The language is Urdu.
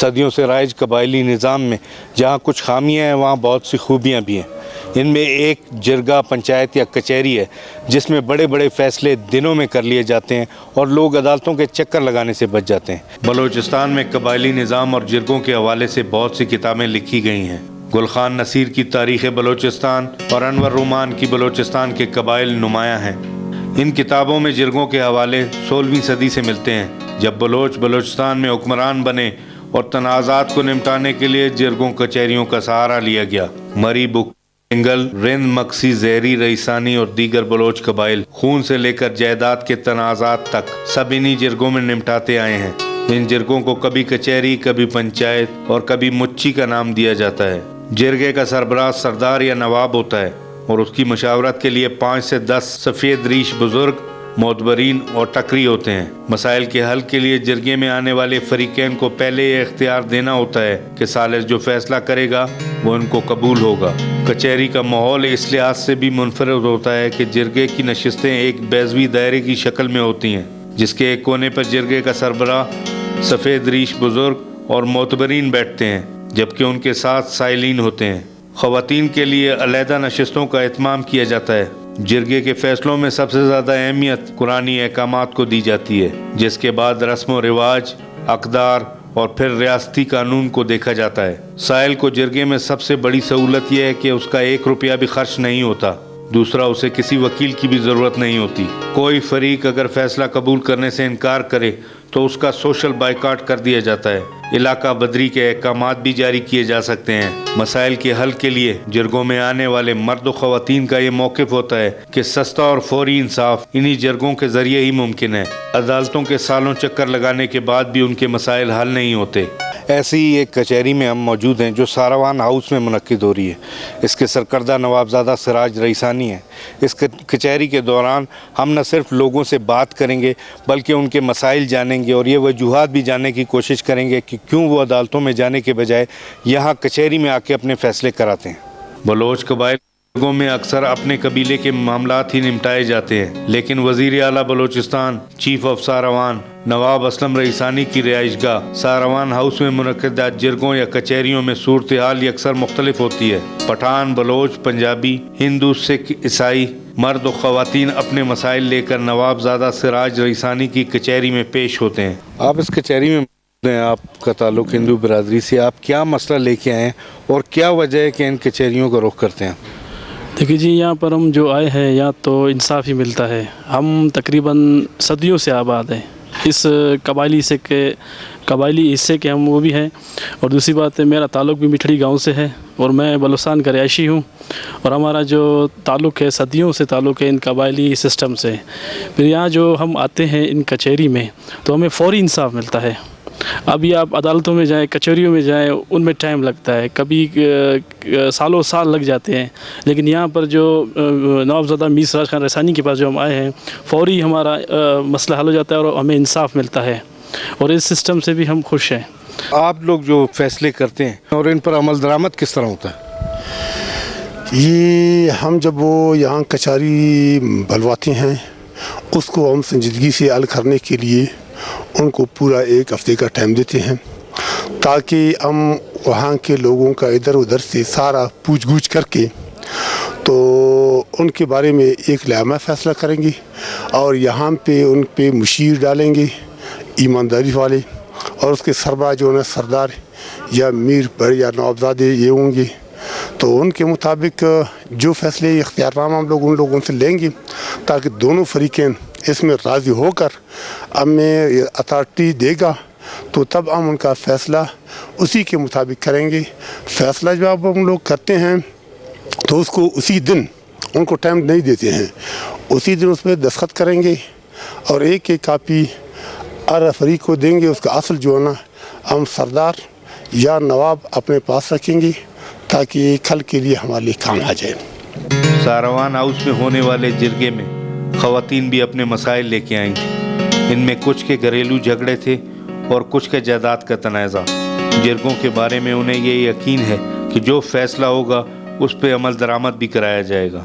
صدیوں سے رائج قبائلی نظام میں جہاں کچھ خامیاں ہیں وہاں بہت سی خوبیاں بھی ہیں۔ ان میں ایک جرگہ پنچایت یا کچہری ہے جس میں بڑے بڑے فیصلے دنوں میں کر لیے جاتے ہیں اور لوگ عدالتوں کے چکر لگانے سے بچ جاتے ہیں۔ بلوچستان میں قبائلی نظام اور جرگوں کے حوالے سے بہت سی کتابیں لکھی گئی ہیں۔ گلخان نصیر کی تاریخ بلوچستان اور انور رومان کی بلوچستان کے قبائل نمایاں ہیں۔ ان کتابوں میں جرگوں کے حوالے 16ویں صدی سے ملتے ہیں جب بلوچستان میں حکمران بنے اور تنازعات کو نمٹانے کے لیے جرگوں کچہریوں کا سہارا لیا گیا۔ مری بک انگل، رند، مکسی، زہری، رئیسانی اور دیگر بلوچ قبائل خون سے لے کر جائیداد کے تنازعات تک سب انہی جرگوں میں نمٹاتے آئے ہیں۔ ان جرگوں کو کبھی کچہری، کبھی پنچایت اور کبھی مچی کا نام دیا جاتا ہے۔ جرگے کا سربراہ سردار یا نواب ہوتا ہے اور اس کی مشاورت کے لیے 5 سے 10 سفید ریش بزرگ، معتبرین اور ٹکری ہوتے ہیں۔ مسائل کے حل کے لیے جرگے میں آنے والے فریقین کو پہلے یہ اختیار دینا ہوتا ہے کہ ثالث جو فیصلہ کرے گا وہ ان کو قبول ہوگا۔ کچہری کا ماحول اس لحاظ سے بھی منفرد ہوتا ہے کہ جرگے کی نشستیں ایک بیضوی دائرے کی شکل میں ہوتی ہیں جس کے ایک کونے پر جرگے کا سربراہ، سفید ریش بزرگ اور معتبرین بیٹھتے ہیں جبکہ ان کے ساتھ سائلین ہوتے ہیں۔ خواتین کے لیے علیحدہ نشستوں کا اہتمام کیا جاتا ہے۔ جرگے کے فیصلوں میں سب سے زیادہ اہمیت قرآنی احکامات کو دی جاتی ہے، جس کے بعد رسم و رواج، اقدار اور پھر ریاستی قانون کو دیکھا جاتا ہے۔ سائل کو جرگے میں سب سے بڑی سہولت یہ ہے کہ اس کا 1 روپیہ بھی خرچ نہیں ہوتا۔ دوسرا، اسے کسی وکیل کی بھی ضرورت نہیں ہوتی۔ کوئی فریق اگر فیصلہ قبول کرنے سے انکار کرے تو اس کا سوشل بائیکاٹ کر دیا جاتا ہے۔ علاقہ بدری کے احکامات بھی جاری کیے جا سکتے ہیں۔ مسائل کے حل کے لیے جرگوں میں آنے والے مرد و خواتین کا یہ موقف ہوتا ہے کہ سستا اور فوری انصاف انہی جرگوں کے ذریعے ہی ممکن ہے۔ عدالتوں کے سالوں چکر لگانے کے بعد بھی ان کے مسائل حل نہیں ہوتے۔ ایسی ہی ایک کچہری میں ہم موجود ہیں جو ساروان ہاؤس میں منعقد ہو رہی ہے۔ اس کے سرکردہ نوابزادہ سراج رئیسانی ہیں۔ اس کچہری کے دوران ہم نہ صرف لوگوں سے بات کریں گے بلکہ ان کے مسائل جانیں گے اور یہ وجوہات بھی جاننے کی کوشش کریں گے کہ کیوں وہ عدالتوں میں جانے کے بجائے یہاں کچہری میں آ کے اپنے فیصلے کراتے ہیں۔ بلوچ قبائل میں اکثر اپنے قبیلے کے معاملات ہی نمٹائے جاتے ہیں، لیکن وزیر اعلیٰ بلوچستان، چیف آف ساروان، نواب اسلم رئیسانی کی رہائش گاہ ساروان ہاؤس میں منعقدہ جرگوں یا کچہریوں میں صورتحال اکثر مختلف ہوتی ہے۔ پٹھان، بلوچ، پنجابی، ہندو، سکھ، عیسائی، مرد و خواتین اپنے مسائل لے کر نوابزادہ سراج رئیسانی کی کچہری میں پیش ہوتے ہیں۔ آپ اس کچہری میں آپ کا تعلق ہندو برادری سے، آپ کیا مسئلہ لے کے آئے ہیں اور کیا وجہ ہے کہ ان کچہریوں کا رخ کرتے ہیں؟ دیکھیے جی، یہاں پر ہم جو آئے ہیں یہاں تو انصاف ہی ملتا ہے۔ ہم تقریباً صدیوں سے آباد ہیں اس قبائلی حصے کے ہم وہ بھی ہیں، اور دوسری بات ہے میرا تعلق بھی مٹھڑی گاؤں سے ہے اور میں بلوچستان کا رہائشی ہوں، اور ہمارا جو تعلق ہے صدیوں سے تعلق ہے ان قبائلی سسٹم سے۔ پھر یہاں جو ہم آتے ہیں ان کچہری میں تو ہمیں فوری انصاف ملتا ہے۔ ابھی آپ عدالتوں میں جائیں، کچہریوں میں جائیں، ان میں ٹائم لگتا ہے، کبھی سالوں سال لگ جاتے ہیں، لیکن یہاں پر جو نوابزادہ میر سراج خان رئیسانی کے پاس جو ہم آئے ہیں فوری ہمارا مسئلہ حل ہو جاتا ہے اور ہمیں انصاف ملتا ہے، اور اس سسٹم سے بھی ہم خوش ہیں۔ آپ لوگ جو فیصلے کرتے ہیں اور ان پر عمل درآمد کس طرح ہوتا ہے؟ یہ ہم جب وہ یہاں کچہری بلواتے ہیں اس کو ہم سنجیدگی سے حل کرنے کے لیے ان کو پورا 1 ہفتے کا ٹائم دیتے ہیں تاکہ ہم وہاں کے لوگوں کا ادھر ادھر سے سارا پوچھ گچھ کر کے تو ان کے بارے میں ایک لائحہ فیصلہ کریں گے، اور یہاں پہ ان پہ مشیر ڈالیں گے ایمانداری والے، اور اس کے سربراہ جو ہے سردار یا میر بڑے یا نوابزادے یہ ہوں گے، تو ان کے مطابق جو فیصلے اختیار نامہ ہم لوگ ان لوگوں سے لیں گے تاکہ دونوں فریقین اس میں راضی ہو کر ہمیں اتھارٹی دے گا تو تب ہم ان کا فیصلہ اسی کے مطابق کریں گے۔ فیصلہ جب ہم لوگ کرتے ہیں تو اس کو اسی دن ان کو ٹائم نہیں دیتے ہیں، اسی دن اس پہ دستخط کریں گے اور ایک کاپی ہر فریق کو دیں گے۔ اس کا اصل جو ہے نا ہم سردار یا نواب اپنے پاس رکھیں گے تاکہ کل کے لیے ہمارے لیے کام آ جائے۔ ساروان ہاؤس میں ہونے والے جرگے میں خواتین بھی اپنے مسائل لے کے آئیں گی۔ ان میں کچھ کے گھریلو جھگڑے تھے اور کچھ کے جائیداد کا تنازع۔ جرگوں کے بارے میں انہیں یہ یقین ہے کہ جو فیصلہ ہوگا اس پہ عمل درآمد بھی کرایا جائے گا۔